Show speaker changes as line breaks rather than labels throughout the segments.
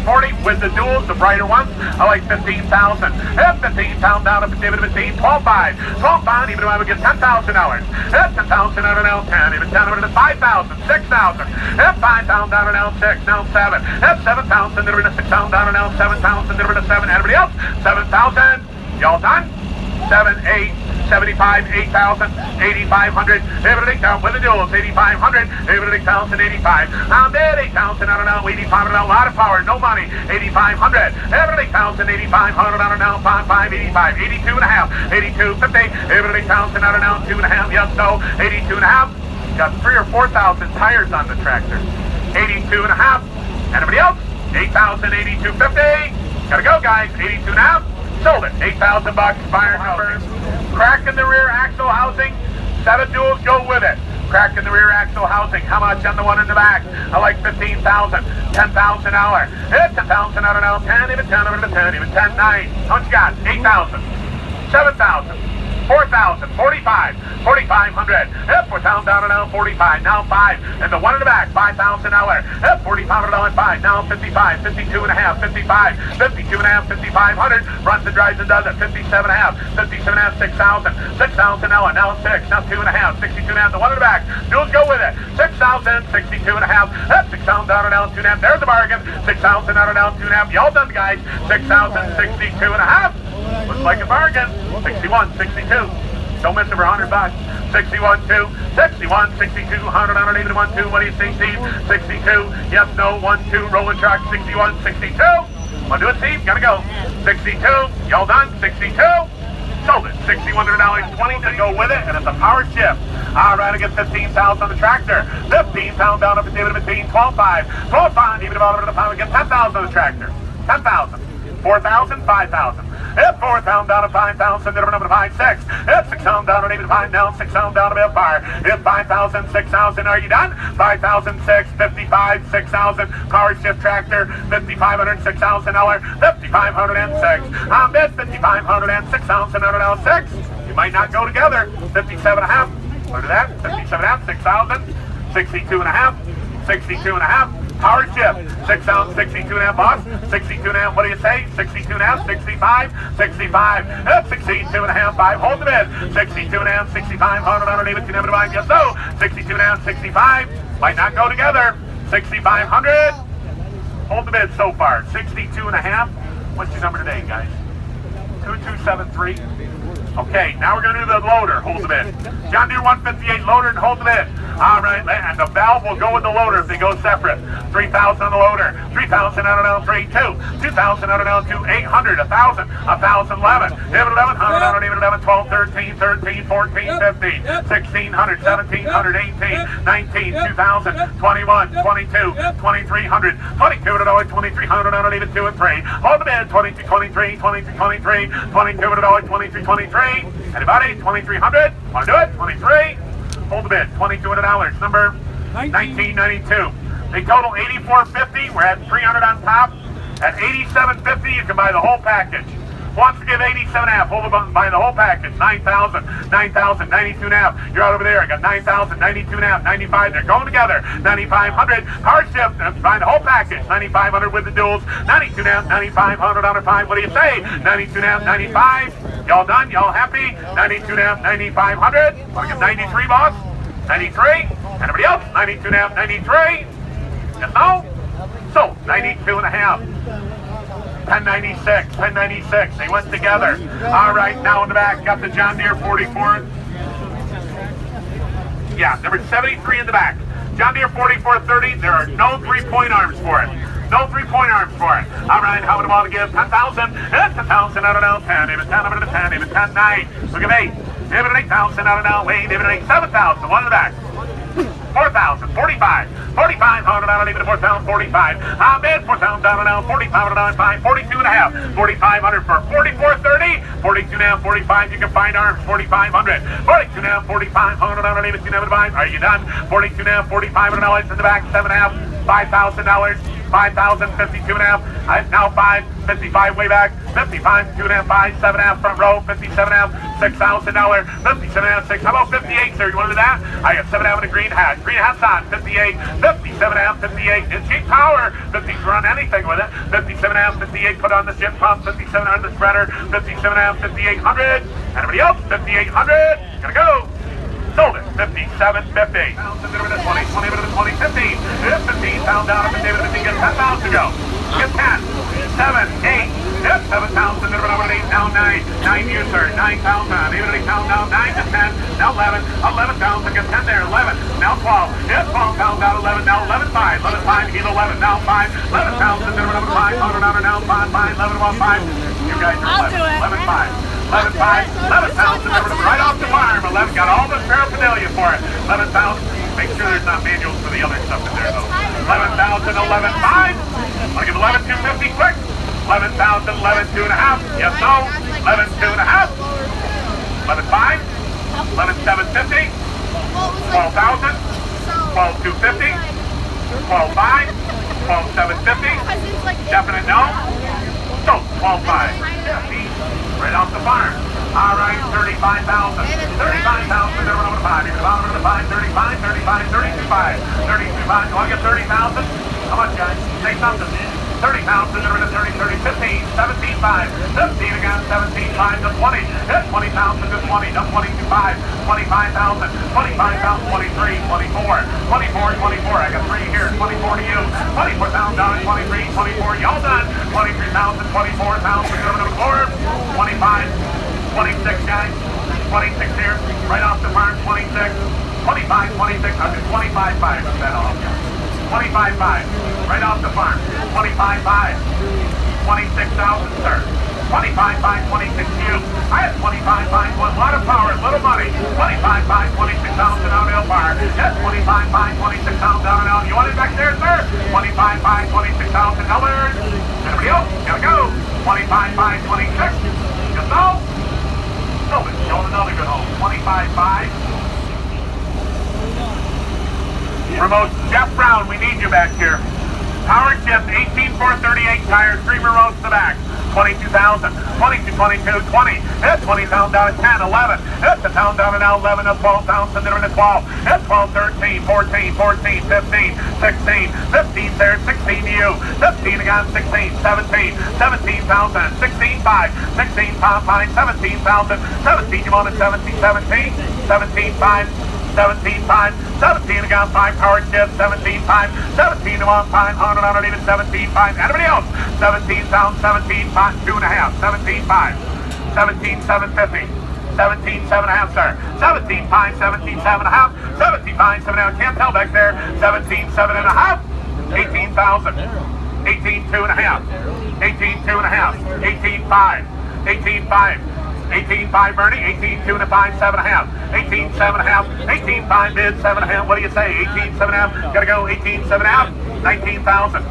40 with the duals, the brighter ones. I like 15,000. 15,000 down up to David 15, 12.5. 12.5, even though I would get $10,000. 10,000 out of now 10, even 10 over to 5,000, 6,000. 5,000 down to now 6, now 7. 7,000, then over to 6,000 down to now 7,000, then over to 7. Everybody else, 7,000. Y'all done? 7, 8. 75, 8,000, 8,500, everything down with the duals, 8,500, everything down to 85. I'm dead, 8,000, I don't know, 8,500, a lot of power, no money, 8,500, everything down to 8,500, I don't know, 5, 85, 82 and a half, 82, 50, everything down to, I don't know, 2 and a half, yes, no, 82 and a half, got 3,000 or 4,000 tires on the tractor, 82 and a half, anybody else? 8,000, 82.50, gotta go guys, 82 and a half, sold it, 8,000 bucks, fire numbers. Crack in the rear axle housing, set of duals go with it. Crack in the rear axle housing, how much on the one in the back? I like 15,000, 10,000 hour. 10,000 out of now, 10, even 10 over to 10, even 10, 9. How much you got? 8,000, 7,000, 4,000, 45, 4,500. 4,000 down and now 45, now 5. And the one in the back, 5,000 hour. $4,500 5, now 55, 52 and a half, 55, 52 and a half, 5,500. Runs and drives and does it, 57 and a half, 57 and a half, 6,000, 6,000 hour, now 6, now 2 and a half, 62 and a half. The one in the back, duals go with it. 6,000, 62 and a half. 6,000 down and now 2 and a half. There's the bargain. 6,000 down and now 2 and a half. Y'all done, guys. 6,000, 62 and a half. Looks like a bargain. 61, 62. Don't miss over 100 bucks. 61, 2, 61, 62, 100, 100, 1, 2. What do you think, Steve? 62. Yes, no, 1, 2. Rolling truck. 61, 62. Want to do it, Steve? Gotta go. 62. Y'all done? 62. Sold it. $6,100, 20 to go with it, and it's a power shift. All right, I get 15,000 on the tractor. 15,000 down up to David 15, 12.5. 12.5, even about over to the pound, we get 10,000 on the tractor. 10,000. 4,000, 5,000. 4,000 down to 5,000, then over to 5, 6. 6,000 down to 8, 5, down, 6,000 down to Bill Fire. 5,000, 6,000, are you done? 5,000, 6, 55, 6,000, power shift tractor, 5,500, 6,000 dollar, 5,506. I'm bid 5,500 and 6,000 now 6. You might not go together. 57 and a half. Look at that. 57 and a half, 6,000, 62 and a half, 62 and a half. Power shift, 6,000, 62 and a half, boss. 62 and a half, what do you say? 62 and a half, 65, 65. 62 and a half, 5. Hold the bid. 62 and a half, 6500 underneath it. You never divide. Yes, so. 62 and a half, 65. Might not go together. 6,500. Hold the bid so far. 62 and a half. What's your number today, guys? 2273. Okay, now we're going to do the loader. Hold the bid. John Deere 158 loader and hold the bid. All right, and the valve will go with the loader if they go separate. 3,000 on the loader. 3,000 out of L3, 2. 2,000 out of L2, 800, 1,000, 1,011. 11, 100 out of 11, 12, 13, 13, 14, 15, 1,600, 1,700, 18, 19, 2,000, 21, 22, 2,300, 22 out of 2,300 out of even 2 and 3. Hold the bid, 22, 23, 22, 23, 22 out of 23, 23. Anybody? 2,300? Want to do it? 23? Hold the bid. $2,200. Number 1992. They total $84.50. We're at $300 on top. At $87.50, you can buy the whole package. Wants to give $87.5. Hold the button. Buy the whole package. $9,000. $9,000. $92.5. You're out over there. I got $9,000. $92.5. $95. They're going together. $9,500. Power shift. Buy the whole package. $9,500 with the duals. $92.5. $9,500 on a 5. What do you say? $92.5. $95. Y'all done? Y'all happy? $92.5. $9,500. Want to give 93, boss? 93? Anybody else? 92.5. 93? Yes, no? So, 92.5. 1096, 1096. They went together. All right, now in the back, got the John Deere 44. Yeah, number 73 in the back. John Deere 4430. There are no 3-point arms for it. No 3-point arms for it. All right, how would I want to give? 10,000. 10,000 out of now. 10, even 10 over to 10, even 10, 9. Look at 8. Even 8,000 out of now. Wait, even 8, 7,000. One in the back. 4,000, 45, 4,500 out of even 4,000, 45. I'm in 4,000 down and now, 45 down 5, 42 and a half, 4,500 for 4430, 42 and a half, 45. You can find arms, 4,500, 42 and a half, 4,500 out of even 2 and a half. Are you done? 42 and a half, $4,500 in the back, 7 and a half. $5,000. 5,000, 52 and a half. Now 5, 55 way back. 55, 2 and a half, 5, 7 and a half front row. 57 and a half, $6,000. 57 and a half, 6. How about 58, sir? You want to do that? I got 7 and a half in a green hat. Green hat's on. 58, 57 and a half, 58. It's cheap power. 50's run anything with it. 57 and a half, 58. Put on the ship pump. 57 on the spreader. 57 and a half, 5,800. Anybody else? 5,800. Gonna go. Sold it. 57.50. 20, 20, 20, 15. 15 pound down. If David get 10,000 to go. Get 10. 7, 8. Yep, 7,000. Over 8. Now 9. 9 you, sir. 9,000. Even 8 pound down. 9 to 10. Now 11. 11,000. Get 10 there. 11. Now 12. Yep, 12 pound down. 11. Now 11, 5. 11, 5. He's 11. Now 5. 11,000. Over 5. 100 now 5. 5. 11, 1, 5. You guys are 11. 11, 5. 11,500, 11,000 right off the farm. 11 got all the paraphernalia for it. 11,000. Make sure there's not manuals for the other stuff in there though. 11,000, 11,500. I'll give 11,250 quick. 11,000, 11,2 and a half. Yes, no. 11,2 and a half. 11,500. 11,750. 12,000. 12,250. 12,500. 12,750. Definite no. So 12,500. Right off the farm. All right, 35,000. 35,000. They're over the 5. Even over the 5. 35, 35, 32,500. 32,500. Want to get 30,000? How much, guys? Say something. 30,000. They're in the 30, 30, 15, 17,500. 17 again, 17,500 to 20. Hit 20,000 to 20. No, 22,500. 25,000. 25,000. 23, 24. 24, 24. I got 3 here. 24 to you. 24,000. 23, 24. Y'all done. 23,000. 24,000. Over the floor. 25. 26, guys. 26 here. Right off the farm. 26. 25, 26. I'll do 25,500. That's that all. 25,500. Right off the farm. 25,500. 26,000, sir. 25,500, 26 to you. I had 25,500, a lot of power, little money. 25,500, 26,000 out of Elbar. Yes, 25,500, 26,000 down and out. You want it back there, sir? 25,500, 26,000 dollars. Everybody else, gotta go. 25,500, 26. Just so. Sold it. Showing another good home. 25,500. Remote Jeff Brown, we need you back here. Power shift, 18,438 tires, 3 rows to the back. 22,000, 22, 22, 20. Hit 20,000 down at 10, 11. Hit the town down at now 11, to 12,000, then to 12. Hit 12, 13, 14, 14, 15, 16, 15 there, 16 to you. 15 again, 16, 17, 17,000, 16,500, 16,500, 17,000, 17, you want it 17, 17, 17,500. 17,500, 17 again, 5 power shift, 17,500, 17 to 1, 500 on it, even 17,500. Anybody else? 17,000, 17,500, 2 and a half, 17,500, 17,750, 17,7 and a half, sir. 17,500, 17,7 and a half, 17,500, 7 and a half. Can't tell back there. 17,7 and a half, 18,000, 18,2 and a half, 18,2 and a half, 18,500, 18,500. 18.5 Bernie, 18.2 and a 5, 7 and a half, 18.7 and a half, 18.5 bid, 7 and a half. What do you say? 18.7 and a half. Gotta go. 18.7 and a half. 19,000.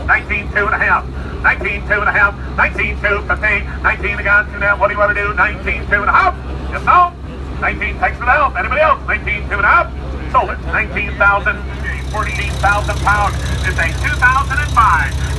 19.2 and a half. 19.2 and a half. 19.2, 15, 19 again, 2 and a half. What do you want to do? 19.2 and a half. Yes, no. 19. Thanks for the help. Anybody else? 19.2 and a half. Sold it. 19,000. 14,000 pounds. It's a 2005.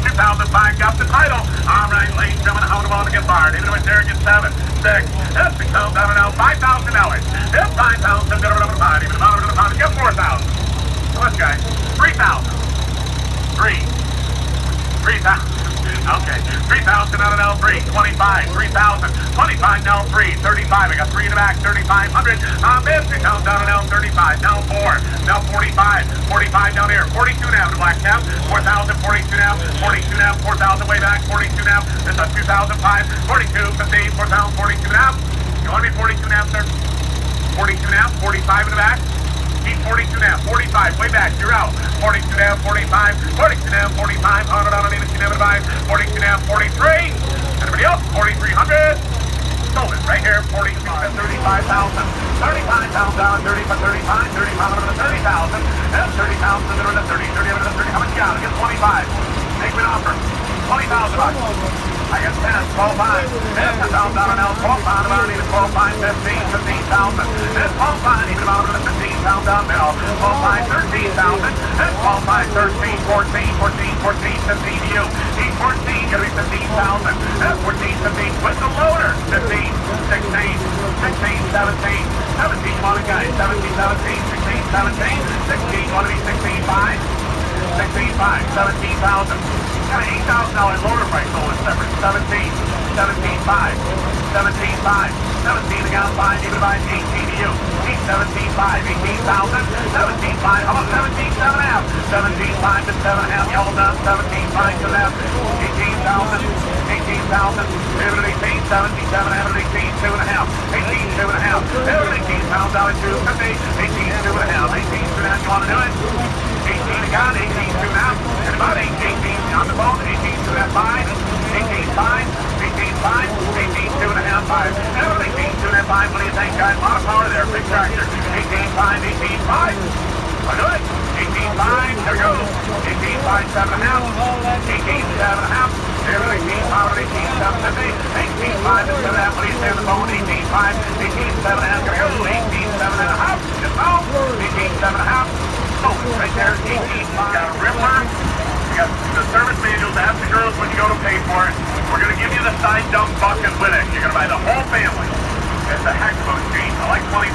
2005 got the title. All right, ladies and gentlemen, how do I want to get barred? Even with there, get 7, 6. That's 6,000 down and out. $5,000. It's 5,000. Get over to 5. Even about over to 5. Get 4,000. So much, guys. 3,000. 3,000. Okay. 3,000 out of now. 3. 25. 3,000. 25 now. 3. 35. I got 3 in the back. 3,500. Bid 3,000 down and out. 35. Now 4. Now 45. 45 down here. 42 now to black cap. 4,000. 42 now. 42 now. 4,000 way back. 42 now. This is 2,005. 42. 15. 4,000. 42 now. You want to be 42 now, sir? 42 now. 45 in the back. Keep 42 now. 45. Way back. You're out. 42 now. 45. 42 now. 45. 100 on an even 5. 42 now. 43. Anybody else? 4,300. Sold it right here. 45. 35,000. 35,000. 30 for 35. 35 over to 30,000. And 30,000 over to 30. 30 over to 30. How much you got? Get 25. Make an offer. 25,000. $10,000. I got 10, 12 fine. That's $10,000 now. 12 fine, about even 12 fine, 15,000. That's 12 fine, even about 15,000 down middle. 12 fine, 13,000. That's 12 fine, 13, 14, 15 to you. 14, gonna be 15,000. That's 14, 15 with the loader. 15, 16, 17, wanna guys. 17, 16, wanna be 16, 5. 16.5, 17,000. Got an $8,000 loader price sold in separate. 17, 17.5, 17.5, 17 to gallon 5, even by 18 to you. 17.5, 18,000, 17.5, how about 17.7.5? 17.5 to 7.5, y'all done. 17.5 to that. 18,000, 18,000, 18, 17.7.5, 18, 2.5, 18, 2.5, 18,000 to 50, 18, 2.5, 18, 2.5, you wanna do it? 18 again, 18 2 now, and about 18 on the phone, 18 2 and 5, 18 5, 18 5, 18 2 and a half 5, 18 2 and 5, what do you think, guys? A lot of power there, big tractor, 18 5, 18 5, I'll do it, 18 5, there we go, 18 5, 7 and a half, 18 7 and a half, 18 power, 18 7 50, 18 5 and 7 and a half, what do you say on the phone, 18 5, 18 7 and a half, there we go, 18 7 and a half, just now, 18 7 and a half, right there, 18. You got a ripper. You got the service manuals. Ask the girls when you go to pay for it. We're going to give you the side dump bucket with it. You're going to buy the whole family. It's a heck of a machine. I like 20,000.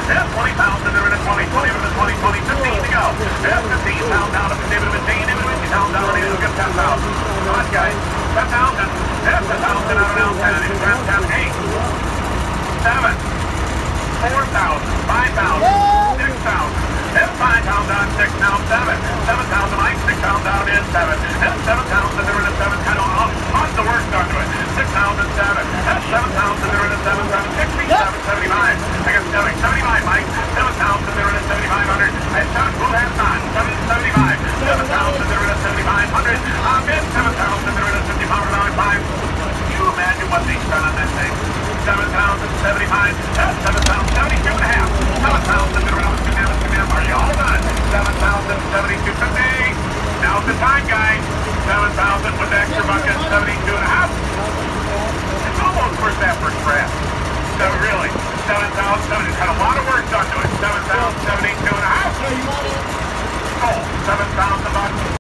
Yeah, 20,000. They're in a 20, 20, 20, 15 to go. Yeah, 15,000 down. If it's even 15,000 down, it'll get 10,000. Come on, guys. 10,000. Yeah, 10,000 out of now. 10, 10, 8, 7, 4,000, 5,000, 6,000. That's 5,000 down, 6 now, 7. 7,000, Mike, 6,000 down is 7. That's 7,000, they're in a 7, 10 on the work done to it. 6,000, 7. That's 7,000, they're in a 7, 7, 67, 75. I got 75, Mike. 7,000, they're in a 7,500. That's 7, who has not? 775. 7,000, they're in a 7,500. Bid 7,000, they're in a $5,500. Can you imagine what they spent on that thing? 7,075. That's 7,072 and a half. 7,000, they're in a are you all done? 7,072.50. Now's the time, guys. 7,000 with the extra bucket, 72 and a half. It's almost first that first grab. So really, 7,000, it's got a lot of